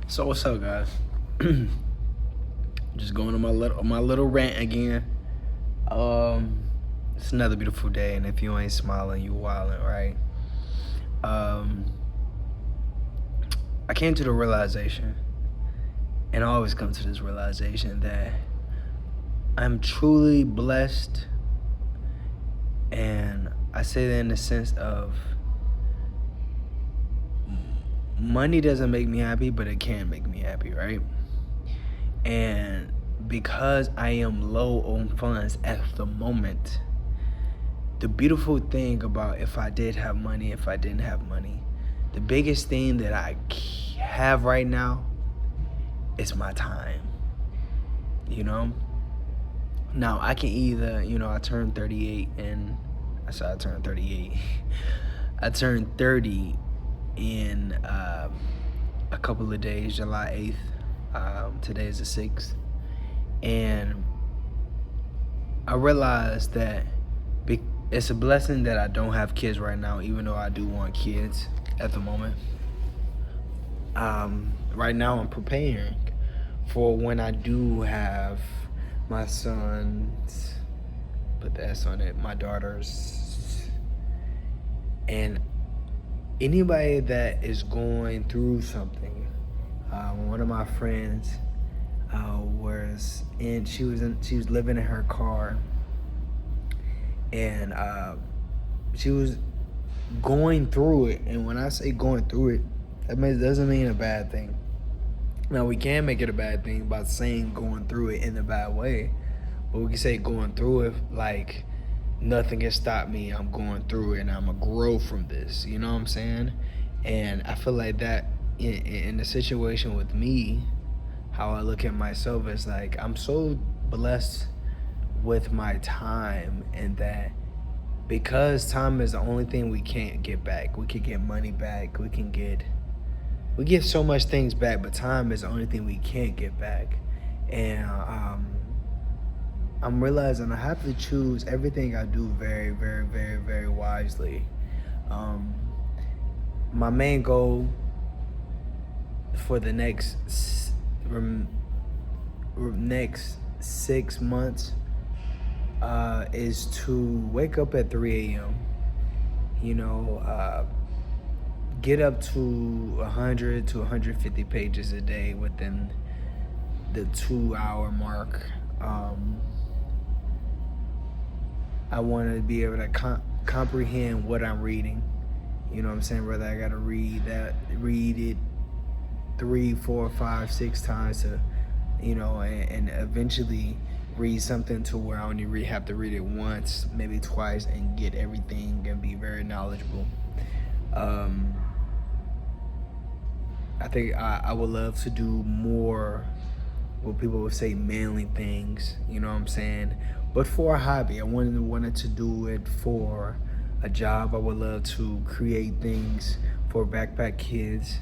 So what's up, guys? Just going on my little rant again. It's another beautiful day, and if you ain't smiling, you wildin', right? Um, I came to the realization, and I always come to this realization that I'm truly blessed, and I say that in the sense of money doesn't make me happy, but it can make me happy, right? And because I am low on funds at the moment, the beautiful thing about if I did have money, if I didn't have money, the biggest thing that I have right now is my time. You know? Now, I can either, I turned 38 and I said I turned 38. I turned 30 in a couple of days, July 8th. Today is the 6th. And I realized that it's a blessing that I don't have kids right now, even though I do want kids at the moment. Right now, I'm preparing for when I do have my sons, put the S on it, my daughters, and anybody that is going through something. One of my friends she was living in her car, and she was going through it. And when I say going through it, that doesn't mean a bad thing. Now, we can make it a bad thing by saying going through it in a bad way, but we can say going through it like nothing can stop me. I'm going through it and I'm gonna grow from this. You know what I'm saying? And I feel like that in the situation with me, how I look at myself is like I'm so blessed with my time, and that because time is the only thing we can't get back. We could get money back. We get so much things back, but time is the only thing we can't get back. And I'm realizing I have to choose everything I do very, very, very, very wisely. My main goal for the next 6 months is to wake up at 3 a.m. Get up to 100 to 150 pages a day within the 2-hour mark. I want to be able to comprehend what I'm reading. You know what I'm saying? Whether I got to read it 3, 4, 5, 6 times to, and eventually read something to where I only have to read it once, maybe twice, and get everything and be very knowledgeable. I think I would love to do more, what people would say, manly things, you know what I'm saying? But for a hobby. I wanted to do it for a job. I would love to create things for Backpack Kids,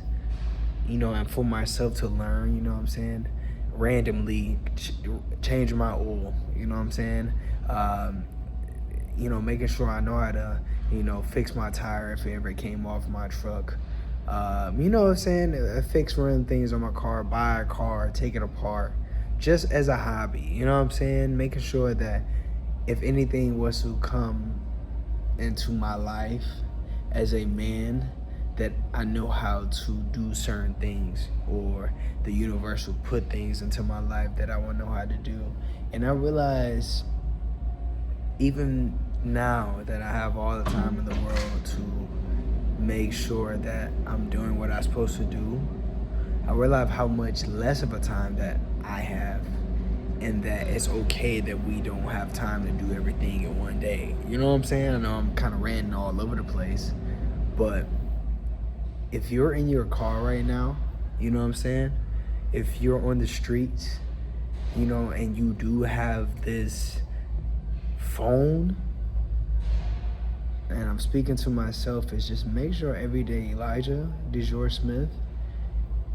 and for myself to learn, you know what I'm saying? Randomly change my oil, you know what I'm saying? Making sure I know how to, fix my tire if it ever came off my truck. You know what I'm saying? Fix random things on my car, buy a car, take it apart, just as a hobby. You know what I'm saying? Making sure that if anything was to come into my life as a man, that I know how to do certain things, or the universe will put things into my life that I want to know how to do. And I realize even now that I have all the time in the world to make sure that I'm doing what I'm supposed to do, I realize how much less of a time that I have, and that it's okay that we don't have time to do everything in one day. You know what I'm saying? I know I'm kind of ranting all over the place, but if you're in your car right now, you know what I'm saying? If you're on the streets, and you do have this phone, and I'm speaking to myself, is just make sure every day, Elijah DeJour Smith,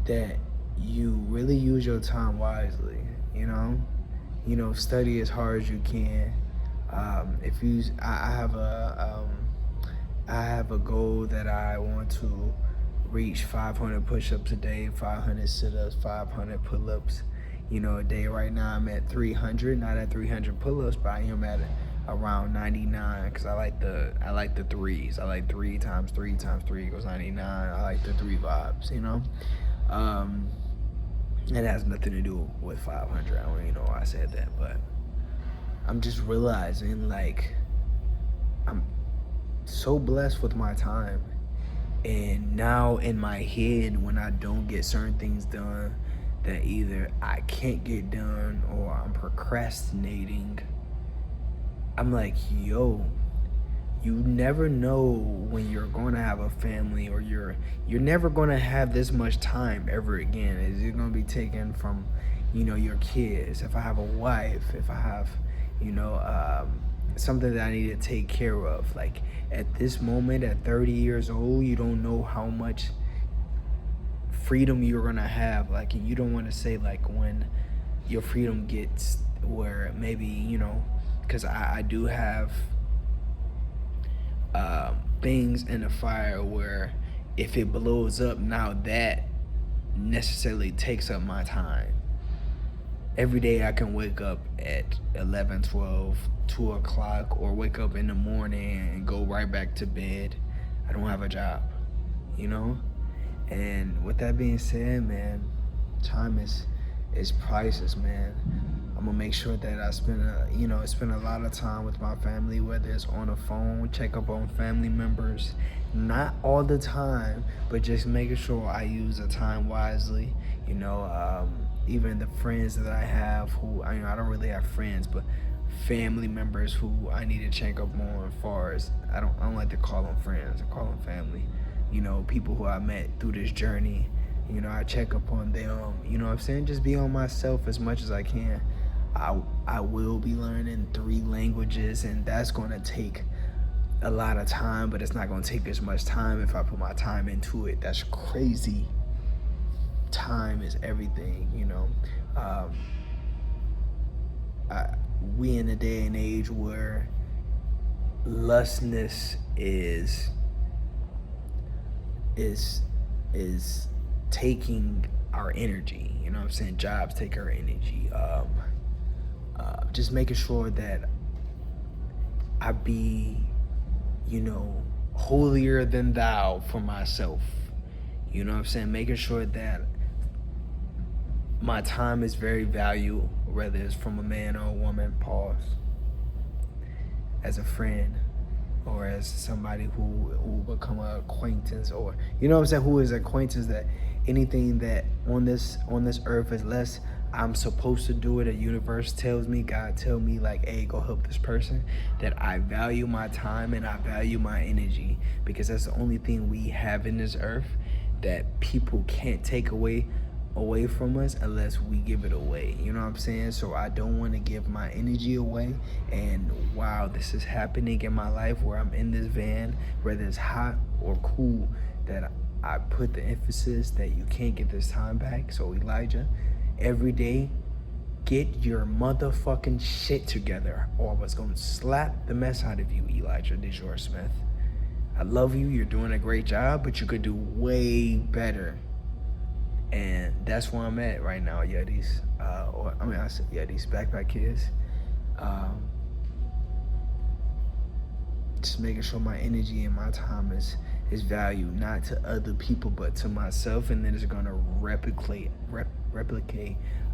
that you really use your time wisely, study as hard as you can. I have a goal that I want to reach 500 push-ups a day, 500 sit-ups, 500 pull-ups, a day. Right now I'm at 300, not at 300 pull-ups, but I am at around 99 because I like the threes. I like 3 times 3 times 3 equals 99. I like the 3 vibes, It has nothing to do with 500. I don't even know why I said that, but I'm just realizing, like, I'm so blessed with my time. And now in my head, when I don't get certain things done that either I can't get done or I'm procrastinating, I'm like, yo, you never know when you're going to have a family, or you're never going to have this much time ever again. Is it going to be taken from, your kids? If I have a wife, if I have, something that I need to take care of. Like, at this moment, at 30 years old, you don't know how much freedom you're going to have. Like, and you don't want to say, like, when your freedom gets where maybe, because I do have things in the fire where if it blows up, now that necessarily takes up my time. Every day I can wake up at 11, 12, 2 o'clock, or wake up in the morning and go right back to bed. I don't have a job, And with that being said, man, time is priceless, man. I'm gonna make sure that I spend a lot of time with my family, whether it's on the phone, check up on family members, not all the time, but just making sure I use the time wisely. Even the friends that I have, who I don't really have friends, but family members who I need to check up on. As far as I don't like to call them friends, I call them family. People who I met through this journey. I check up on them. What I'm saying? Just be on myself as much as I can. I will be learning 3 languages, and that's going to take a lot of time, but it's not going to take as much time if I put my time into it. That's crazy. Time is everything, we in a day and age where lustness is taking our energy. What I'm saying? Jobs take our energy. Just making sure that I be, holier than thou for myself. What I'm saying? Making sure that my time is very valuable, whether it's from a man or a woman, pause, as a friend, or as somebody who become an acquaintance, or who is acquaintance, that anything that on this earth is less, I'm supposed to do it. The universe tells me, God tell me, like, hey, go help this person. That I value my time and I value my energy, because that's the only thing we have in this earth that people can't take away from us unless we give it away. What I'm saying? So I don't want to give my energy away. And wow, this is happening in my life where I'm in this van, whether it's hot or cool, that I put the emphasis that you can't get this time back. So Elijah, every day, get your motherfucking shit together, or I was gonna slap the mess out of you, Elijah DeJour Smith. I love you, you're doing a great job, but you could do way better. And that's where I'm at right now, Yetis. I said Yetis, Backpack Kids. Just making sure my energy and my time is valued, not to other people, but to myself, and then it's gonna replicate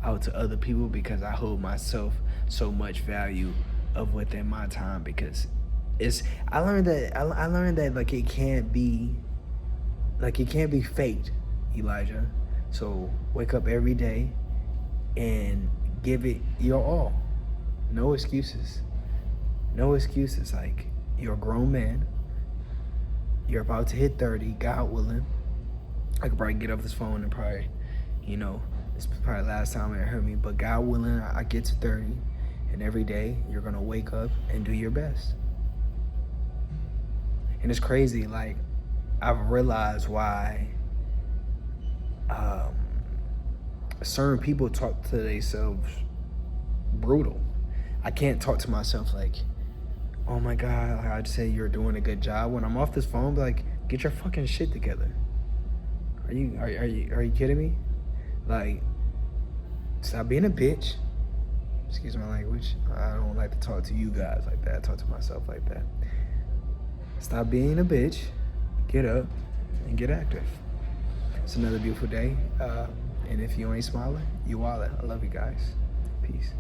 out to other people, because I hold myself so much value of within my time, because I learned that like it can't be faked, Elijah. So wake up every day and give it your all. No excuses. Like, you're a grown man. You're about to hit 30, God willing. I could probably get off this phone and probably, it's probably the last time it heard me, but God willing, I get to 30, and every day you're gonna wake up and do your best. And it's crazy, like, I've realized why certain people talk to themselves brutal. I can't talk to myself like, oh my God, I'd say you're doing a good job. When I'm off this phone, be like, get your fucking shit together. Are you kidding me? Like, stop being a bitch. Excuse my language. I don't like to talk to you guys like that. I talk to myself like that. Stop being a bitch. Get up and get active. It's another beautiful day. And if you ain't smiling, you wildin'. I love you guys. Peace.